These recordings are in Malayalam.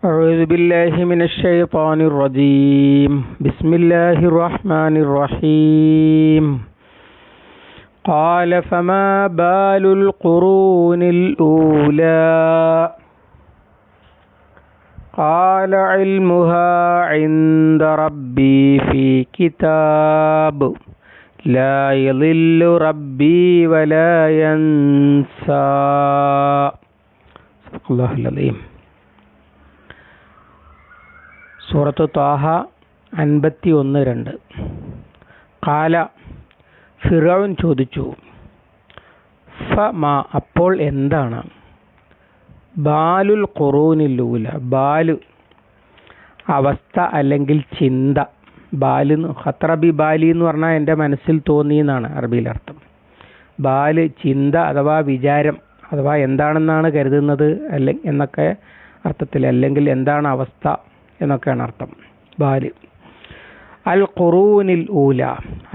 أعوذ بالله من الشيطان الرجيم بسم الله الرحمن الرحيم قال فما بال القرون الأولى قال علمها عند ربي في كتاب لا يضل ربي ولا ينسى صدق الله العظيم. സൂറത്ത് ത്വാഹ 51:2. ഖാല, ഫിറഔൻ ചോദിച്ചു, ഫമാ അപ്പോൾ എന്താണ്, ബാലുൽ ഖുറൂനിൽ ഊല, ബാലു അവസ്ഥ അല്ലെങ്കിൽ ചിന്ത, ബാല് ഖത്രബി ബാലി എന്ന് പറഞ്ഞാൽ എൻ്റെ മനസ്സിൽ തോന്നി എന്നാണ് അറബിയിൽ അർത്ഥം. ബാല് ചിന്ത അഥവാ വിചാരം അഥവാ എന്താണെന്നാണ് കരുതുന്നത് എന്നൊക്കെ അർത്ഥത്തിൽ, അല്ലെങ്കിൽ എന്താണ് അവസ്ഥ എന്നൊക്കെയാണ് അർത്ഥം. ബാല് അൽ ഖുറൂനിൽ ഊല,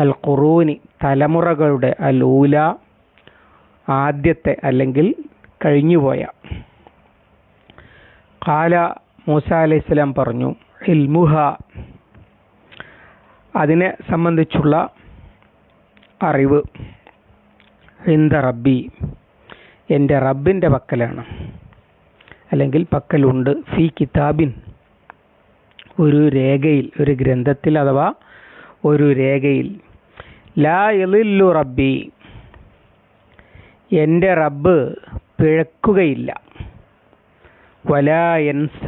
അൽ ഖുറൂനി തലമുറകളുടെ, അൽ ഊല ആദ്യത്തെ അല്ലെങ്കിൽ കഴിഞ്ഞുപോയ. ഖാല മൂസ അലൈഹിസ്സലാം പറഞ്ഞു, ഇൽമുഹ അതിനെ സംബന്ധിച്ചുള്ള അറിവ്, ഇൻദ റബ്ബി എൻ്റെ റബ്ബിൻ്റെ പക്കലാണ്, അല്ലെങ്കിൽ പക്കലുണ്ട്, ഫി കിതാബിൻ ഒരു രേഖയിൽ, ഒരു ഗ്രന്ഥത്തിൽ അഥവാ ഒരു രേഖയിൽ. ലാ യളില്ലു റബ്ബി എൻ്റെ റബ്ബ് പിഴക്കുകയില്ല, വലാ യൻസ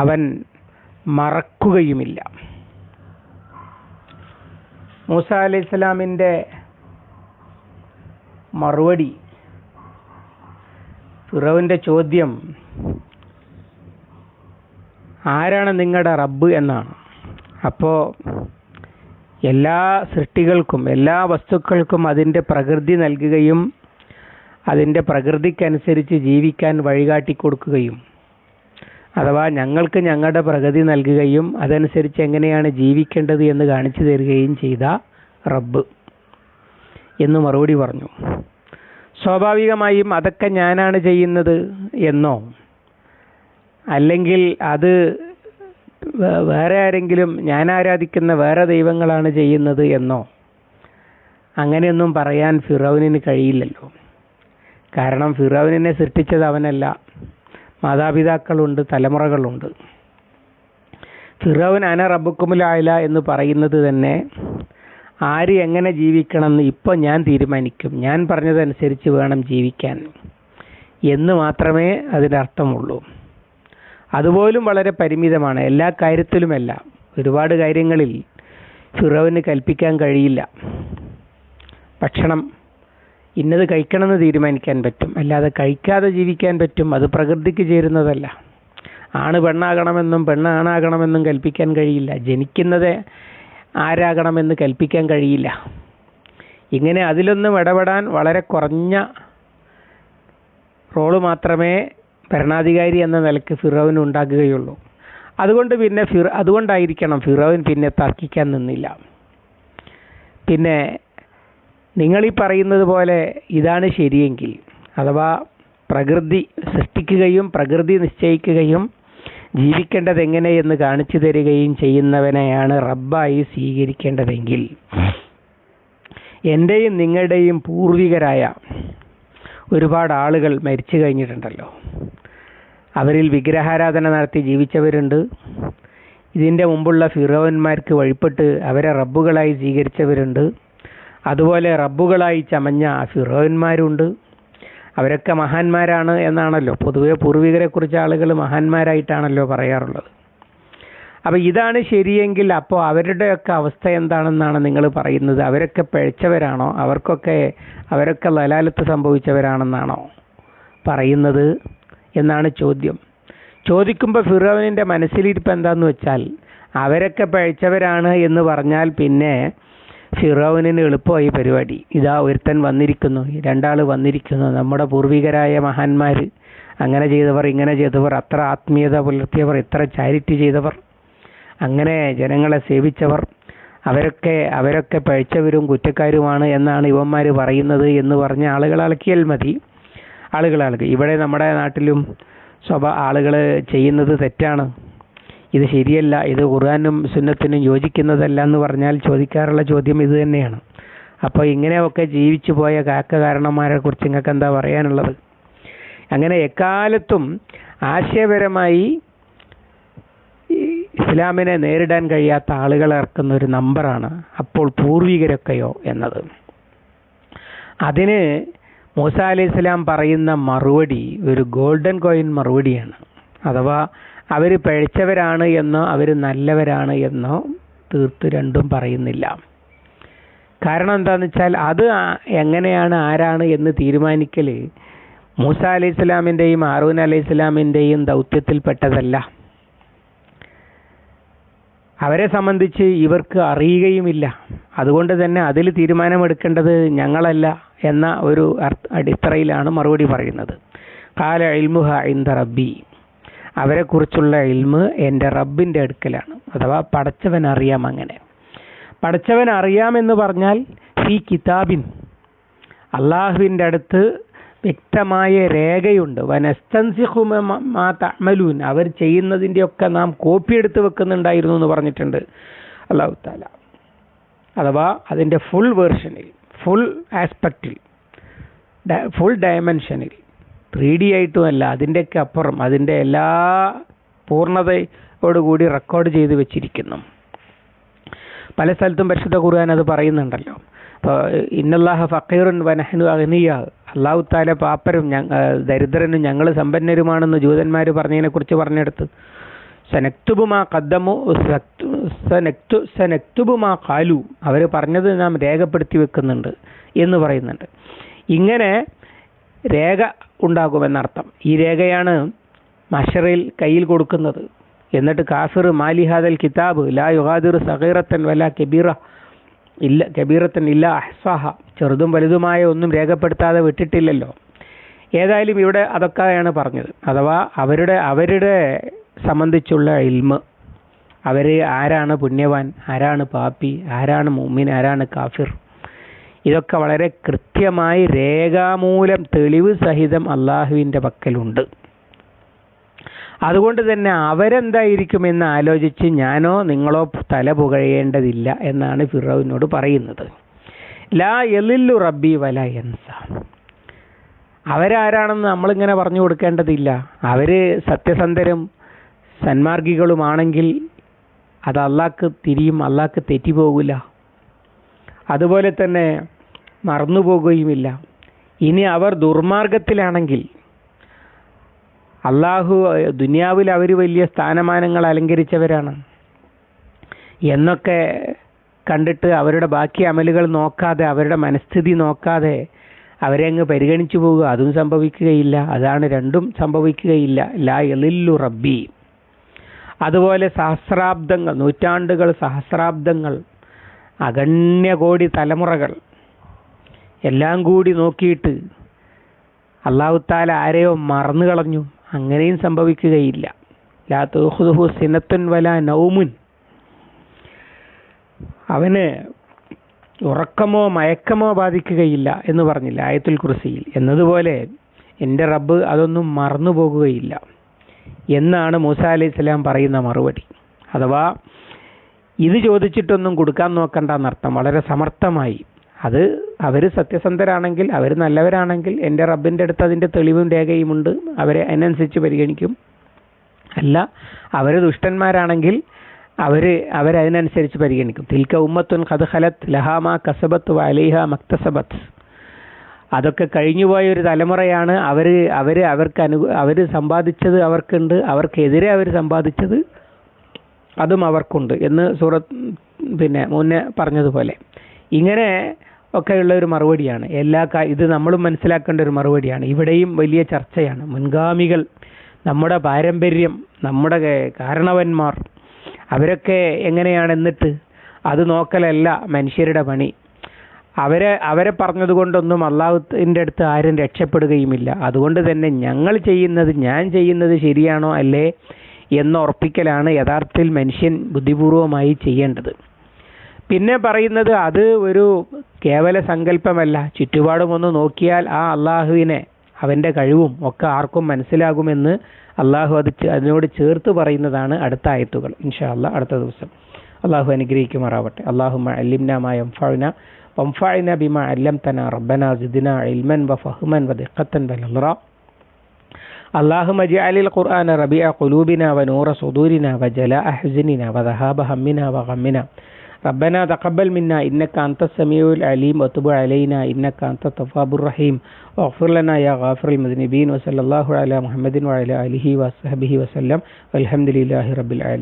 അവൻ മറക്കുകയുമില്ല. മൂസ അലൈഹിസ്സലാമിൻ്റെ മറുപടി, ഫിറൗന്റെ ചോദ്യം ആരാണ് നിങ്ങളുടെ റബ്ബ് എന്നാണ്. അപ്പോൾ എല്ലാ സൃഷ്ടികൾക്കും എല്ലാ വസ്തുക്കൾക്കും അതിൻ്റെ പ്രകൃതി നൽകുകയും അതിൻ്റെ പ്രകൃതിക്കനുസരിച്ച് ജീവിക്കാൻ വഴികാട്ടി കൊടുക്കുകയും, അഥവാ ഞങ്ങൾക്ക് ഞങ്ങളുടെ പ്രകൃതി നൽകുകയും അതനുസരിച്ച് എങ്ങനെയാണ് ജീവിക്കേണ്ടത് എന്ന് കാണിച്ചു തരികയും ചെയ്ത റബ്ബ് എന്ന് മറുപടി പറഞ്ഞു. സ്വാഭാവികമായും അതൊക്കെ ഞാനാണ് ചെയ്യുന്നത് എന്നോ, അല്ലെങ്കിൽ അത് വേറെ ആരെങ്കിലും, ഞാൻ ആരാധിക്കുന്ന വേറെ ദൈവങ്ങളാണ് ചെയ്യുന്നത് എന്നോ അങ്ങനെയൊന്നും പറയാൻ ഫിറൗനിന് കഴിയില്ലല്ലോ. കാരണം ഫിറൗനിനെ സൃഷ്ടിച്ചത് അവനല്ല, മാതാപിതാക്കളുണ്ട്, തലമുറകളുണ്ട്. ഫിറൗൻ അന റബ്ബുക്കുമുൽ അഅ്ല എന്ന് പറയുന്നത് തന്നെ ആര് എങ്ങനെ ജീവിക്കണമെന്ന് ഇപ്പോൾ ഞാൻ തീരുമാനിക്കും, ഞാൻ പറഞ്ഞതനുസരിച്ച് വേണം ജീവിക്കാൻ എന്ന് മാത്രമേ അതിൻ്റെ അർത്ഥമുള്ളൂ. അതുപോലും വളരെ പരിമിതമാണ്, എല്ലാ കാര്യത്തിലുമല്ല. ഒരുപാട് കാര്യങ്ങളിൽ ഫിറൗന് കൽപ്പിക്കാൻ കഴിയില്ല. ഭക്ഷണം ഇന്നത് കഴിക്കണമെന്ന് തീരുമാനിക്കാൻ പറ്റും, അല്ലാതെ കഴിക്കാതെ ജീവിക്കാൻ പറ്റും, അത് പ്രകൃതിക്ക് ചേരുന്നതല്ല. ആണ് പെണ്ണാകണമെന്നും പെണ്ണ് ആണാകണമെന്നും കൽപ്പിക്കാൻ കഴിയില്ല. ജനിക്കുന്നത് ആരാകണമെന്ന് കൽപ്പിക്കാൻ കഴിയില്ല. ഇങ്ങനെ അതിലൊന്നും ഇടപെടാൻ വളരെ കുറഞ്ഞ റോള് മാത്രമേ ഭരണാധികാരി എന്ന നിലയ്ക്ക് ഫിറൗന് ഉണ്ടാക്കുകയുള്ളൂ. അതുകൊണ്ടായിരിക്കണം ഫിറൗൻ പിന്നെ തർക്കിക്കാൻ നിന്നില്ല. പിന്നെ നിങ്ങളീ പറയുന്നത് പോലെ ഇതാണ് ശരിയെങ്കിൽ, അഥവാ പ്രകൃതി സൃഷ്ടിക്കുകയും പ്രകൃതി നിശ്ചയിക്കുകയും ജീവിക്കേണ്ടത് എങ്ങനെയെന്ന് കാണിച്ചു തരികയും ചെയ്യുന്നവനെയാണ് റബ്ബായി സ്വീകരിക്കേണ്ടതെങ്കിൽ, എൻ്റെയും നിങ്ങളുടെയും പൂർവികരായ ഒരുപാട് ആളുകൾ മരിച്ചു കഴിഞ്ഞിട്ടുണ്ടല്ലോ. അവരിൽ വിഗ്രഹാരാധന നടത്തി ജീവിച്ചവരുണ്ട്. ഇതിൻ്റെ മുമ്പുള്ള ഫിറൗന്മാർക്ക് വഴിപ്പെട്ട് അവരെ റബ്ബുകളായി സ്വീകരിച്ചവരുണ്ട്. അതുപോലെ റബ്ബുകളായി ചമഞ്ഞ ഫിറൗന്മാരുണ്ട്. അവരൊക്കെ മഹാന്മാരാണ് എന്നാണല്ലോ പൊതുവെ പൂർവികരെക്കുറിച്ച് ആളുകൾ മഹാന്മാരായിട്ടാണല്ലോ പറയാറുള്ളത്. അപ്പോൾ ഇതാണ് ശരിയെങ്കിൽ അപ്പോൾ അവരുടെയൊക്കെ അവസ്ഥ എന്താണെന്നാണ് നിങ്ങൾ പറയുന്നത്? അവരൊക്കെ പിഴച്ചവരാണോ? അവരൊക്കെ ലലാലത്ത് സംഭവിച്ചവരാണെന്നാണോ പറയുന്നത് എന്നാണ് ചോദ്യം. ചോദിക്കുമ്പോൾ ഫിറൗനിൻ്റെ മനസ്സിലിരിപ്പ് എന്താണെന്ന് വെച്ചാൽ, അവരൊക്കെ പിഴച്ചവരാണ് എന്ന് പറഞ്ഞാൽ പിന്നെ ഫിറൗനിന് എളുപ്പമായി പരിപാടി. ഇതാ ഒരുത്തൻ വന്നിരിക്കുന്നു, രണ്ടാൾ വന്നിരിക്കുന്നു, നമ്മുടെ പൂർവികരായ മഹാന്മാർ, അങ്ങനെ ചെയ്തവർ, ഇങ്ങനെ ചെയ്തവർ, അത്ര ആത്മീയത പുലർത്തിയവർ, ഇത്ര ചാരിറ്റി ചെയ്തവർ, അങ്ങനെ ജനങ്ങളെ സേവിച്ചവർ, അവരൊക്കെ പഴിച്ചവരും കുറ്റക്കാരുമാണ് എന്നാണ് ഇവന്മാർ പറയുന്നത് എന്ന് പറഞ്ഞ ആളുകൾ അളക്കിയാൽ മതി. ഇവിടെ നമ്മുടെ നാട്ടിലും ആളുകൾ ചെയ്യുന്നത് തെറ്റാണ്, ഇത് ശരിയല്ല, ഇത് ഖുർആനും സുന്നത്തിനും യോജിക്കുന്നതല്ല എന്ന് പറഞ്ഞാൽ ചോദിക്കാറുള്ള ചോദ്യം ഇത് തന്നെയാണ്. അപ്പോൾ ഇങ്ങനെയൊക്കെ ജീവിച്ചു പോയ കാരണന്മാരെ കുറിച്ച് നിങ്ങൾക്ക് എന്താ പറയാനുള്ളത്? അങ്ങനെ എക്കാലത്തും ആശയപരമായി ഇസ്ലാമിനെ നേരിടാൻ കഴിയാത്ത ആളുകൾ ഇറക്കുന്ന ഒരു നമ്പറാണ് അപ്പോൾ പൂർവികരൊക്കെയോ എന്നത്. അതിന് മൂസ അലൈഹി സ്വലാം പറയുന്ന മറുപടി ഒരു ഗോൾഡൻ കോയിൻ മറുപടിയാണ്. അഥവാ അവർ പഴിച്ചവരാണ് എന്നോ അവർ നല്ലവരാണ് എന്നോ തീർത്ത് രണ്ടും പറയുന്നില്ല. കാരണം എന്താണെന്ന് വെച്ചാൽ അത് എങ്ങനെയാണ് ആരാണ് എന്ന് തീരുമാനിക്കൽ മൂസ അലൈഹി സ്വലാമിൻ്റെയും ഹാറൂൻ അലൈഹി സ്വലാമിൻ്റെയും ദൗത്യത്തിൽപ്പെട്ടതല്ല. അവരെ സംബന്ധിച്ച് ഇവർക്ക് അറിയുകയുമില്ല. അതുകൊണ്ട് തന്നെ അതിൽ തീരുമാനമെടുക്കേണ്ടത് ഞങ്ങളല്ല എന്ന ഒരു അടിത്തറയിലാണ് മറുപടി പറയുന്നത്. ഖാല ഇൽമുഹ ഇൻദ റബ്ബി, അവരെക്കുറിച്ചുള്ള ഇൽമ് എൻ്റെ റബ്ബിൻ്റെ അടുക്കലാണ്. അഥവാ പടച്ചവൻ അറിയാം. അങ്ങനെ പടച്ചവൻ അറിയാമെന്ന് പറഞ്ഞാൽ ഫീ കിതാബിൻ, അള്ളാഹുവിൻ്റെ അടുത്ത് വ്യക്തമായ രേഖയുണ്ട്. വനസ്തൻസിഖു മാ തഅമലൂൻ, അവർ ചെയ്യുന്നതിൻ്റെയൊക്കെ നാം കോപ്പി എടുത്ത് വെക്കുന്നുണ്ടായിരുന്നു എന്ന് പറഞ്ഞിട്ടുണ്ട് അല്ലാഹു തആല. അഥവാ അതിൻ്റെ ഫുൾ വേർഷനിൽ, ഫുൾ ആസ്പെക്റ്റിൽ, ഫുൾ ഡയമെൻഷനിൽ, 3D ആയിട്ടും അല്ല, അതിൻ്റെയൊക്കെ അപ്പുറം അതിൻ്റെ എല്ലാ പൂർണ്ണതയോടുകൂടി റെക്കോർഡ് ചെയ്ത് വെച്ചിരിക്കുന്നു. പല സ്ഥലത്തും പരിശുദ്ധ ഖുർആൻ അത് പറയുന്നുണ്ടല്ലോ. അപ്പോൾ ഇന്നല്ലാഹ ഫഖീറുൻ വനഹ്നു അഗ്നിയ, അല്ലാഹു തആല പാപ്പരും ദരിദ്രനും ഞങ്ങൾ സമ്പന്നരുമാണെന്ന് ജൂതന്മാർ പറഞ്ഞതിനെക്കുറിച്ച് പറഞ്ഞെടുത്ത് സനക്തുബു മാ ഖദ്ദമു സനക്തുബു മാ ഖാലു, അവർ പറഞ്ഞത് നാം രേഖപ്പെടുത്തി വെക്കുന്നുണ്ട് എന്ന് പറയുന്നുണ്ട്. ഇങ്ങനെ രേഖ ഉണ്ടാകുമെന്നർത്ഥം. ഈ രേഖയാണ് മഹ്ശറിൽ കയ്യിൽ കൊടുക്കുന്നത്. എന്നിട്ട് കാഫിർ മാലിഹാദൽ കിതാബ് ലാ യുഗാദിറു സഗീറത്തൻ വലാ കബീറത്തൻ ഇല്ല അഹ്സാഹ, ചെറുതും വലുതുമായ ഒന്നും രേഖപ്പെടുത്താതെ വിട്ടിട്ടില്ലല്ലോ. ഏതായാലും ഇവിടെ അതൊക്കെയാണ് പറഞ്ഞത്. അഥവാ അവരുടെ സംബന്ധിച്ചുള്ള ഇൽമ്, അവർ ആരാണ് പുണ്യവാൻ, ആരാണ് പാപ്പി, ആരാണ് മുഅ്മിൻ, ആരാണ് കാഫിർ, ഇതൊക്കെ വളരെ കൃത്യമായി രേഖാമൂലം തെളിവ് സഹിതം അള്ളാഹുവിൻ്റെ പക്കലുണ്ട്. അതുകൊണ്ട് തന്നെ അവരെന്തായിരിക്കുമെന്ന് ആലോചിച്ച് ഞാനോ നിങ്ങളോ തല പുകഴേണ്ടതില്ല എന്നാണ് ഫിറൗനോട് പറയുന്നത്. ലാ യളില്ലു റബ്ബി വലാ യൻസ, അവരാരാണെന്ന് നമ്മളിങ്ങനെ പറഞ്ഞു കൊടുക്കേണ്ടതില്ല. അവർ സത്യസന്ധരും സന്മാർഗികളുമാണെങ്കിൽ അത് അള്ളാഹ്ക്ക് തിരിയും, അള്ളാഹ്ക്ക് തെറ്റിപ്പോകില്ല. അതുപോലെ തന്നെ മറന്നുപോകുകയുമില്ല. ഇനി അവർ ദുർമാർഗത്തിലാണെങ്കിൽ അള്ളാഹു ദുനിയാവിൽ അവർ വലിയ സ്ഥാനമാനങ്ങൾ അലങ്കരിച്ചവരാണ് എന്നൊക്കെ കണ്ടിട്ട് അവരുടെ ബാക്കി അമലുകൾ നോക്കാതെ, അവരുടെ മനസ്ഥിതി നോക്കാതെ അവരെ അങ്ങ് പരിഗണിച്ചു പോവുക, അതും സംഭവിക്കുകയില്ല. അതാണ് രണ്ടും സംഭവിക്കുകയില്ല. ലാ യളില്ലു റബ്ബി. അതുപോലെ സഹസ്രാബ്ദങ്ങൾ, നൂറ്റാണ്ടുകൾ, സഹസ്രാബ്ദങ്ങൾ, അഗണ്യകോടി തലമുറകൾ എല്ലാം കൂടി നോക്കിയിട്ട് അല്ലാഹു തആല ആരെയോ മറന്നു കളഞ്ഞു, അങ്ങനെയും സംഭവിക്കുകയില്ല. ലാ തഖുദുഹു സിനത്തുൻ വലാ നൗമുൻ, അവന് ഉറക്കമോ മയക്കമോ ബാധിക്കുകയില്ല എന്ന് പറഞ്ഞില്ല ആയത്തുൽ കുർസിയിൽ. എന്നതുപോലെ എൻ്റെ റബ്ബ് അതൊന്നും മറന്നു പോകുകയില്ല എന്നാണ് മൂസ അലൈഹി സ്വലാം പറയുന്ന മറുപടി. അഥവാ ഇത് ചോദിച്ചിട്ടൊന്നും കൊടുക്കാൻ നോക്കണ്ടെന്നർത്ഥം. വളരെ സമർത്ഥമായി അത് അവർ സത്യസന്ധരാണെങ്കിൽ, അവർ നല്ലവരാണെങ്കിൽ എൻ്റെ റബ്ബിൻ്റെ അടുത്ത് അതിൻ്റെ തെളിവും രേഖയുമുണ്ട്, അവരെ അതിനനുസരിച്ച് പരിഗണിക്കും. അല്ല, അവർ ദുഷ്ടന്മാരാണെങ്കിൽ അവരതിനനുസരിച്ച് പരിഗണിക്കും. തിൽക ഉമ്മത്തുൻ ഖദ് ഖലത് ലഹാ മാ കസബത് വഅലൈഹാ മക്തസബത്, അതൊക്കെ കഴിഞ്ഞുപോയ ഒരു തലമുറയാണ്. അവർ സമ്പാദിച്ചത് അവർക്കുണ്ട്, അവർക്കെതിരെ അവർ സമ്പാദിച്ചത് അതും അവർക്കുണ്ട് എന്ന് മുന്നേ പറഞ്ഞതുപോലെ. ഇങ്ങനെ ഒക്കെയുള്ള ഒരു മറുപടിയാണ്. ഇത് നമ്മളും മനസ്സിലാക്കേണ്ട ഒരു മറുപടിയാണ്. ഇവിടെയും വലിയ ചർച്ചയാണ്. മുൻഗാമികൾ, നമ്മുടെ പാരമ്പര്യം, നമ്മുടെ കാരണവന്മാർ, അവരൊക്കെ എങ്ങനെയാണെന്നിട്ട് അത് നോക്കലല്ല മനുഷ്യരുടെ പണി. അവരെ പറഞ്ഞതുകൊണ്ടൊന്നും അള്ളാഹുവിൻ്റെ അടുത്ത് ആരും രക്ഷപ്പെടുകയുമില്ല. അതുകൊണ്ട് തന്നെ ഞാൻ ചെയ്യുന്നത് ശരിയാണോ അല്ലേ എന്ന് ഉറപ്പിക്കലാണ് യഥാർത്ഥത്തിൽ മനുഷ്യൻ ബുദ്ധിപൂർവമായി ചെയ്യേണ്ടത്. പിന്നെ പറയുന്നത് അത് ഒരു കേവല സങ്കല്പമല്ല, ചുറ്റുപാടും ഒന്ന് നോക്കിയാൽ ആ അള്ളാഹുവിനെ, അവൻ്റെ കഴിവും ഒക്കെ ആർക്കും മനസ്സിലാകുമെന്ന് അള്ളാഹു അതിനോട് ചേർത്ത് പറയുന്നതാണ് അടുത്ത ആയത്തുകൾ. ഇൻഷാ അല്ലാഹ് അടുത്ത ദിവസം അള്ളാഹു അനുഗ്രഹിക്കുമാറാവട്ടെ. അല്ലാഹുമ്മ അല്ലിംനാ മാ യൻഫഉനാ വൻഫഅനാ ബിമാ അല്ലംതനാ റബ്ബനാ സിദ്നാ ഇൽമൻ വഫഹ്മൻ വദിഖ്ഖത്തൻ വനളറാ. اللهم اجعل القرآن ربيع قلوبنا ونور صدورنا وجلاء حزننا وذهاب همنا وغمنا. ربنا تقبل منا إنك أنت السميع العليم وتب علينا إنك أنت التواب الرحيم واغفر لنا يا غافر المذنبين. وصلى الله على محمد وعلى آله وصحبه وسلم والحمد لله رب العالمين.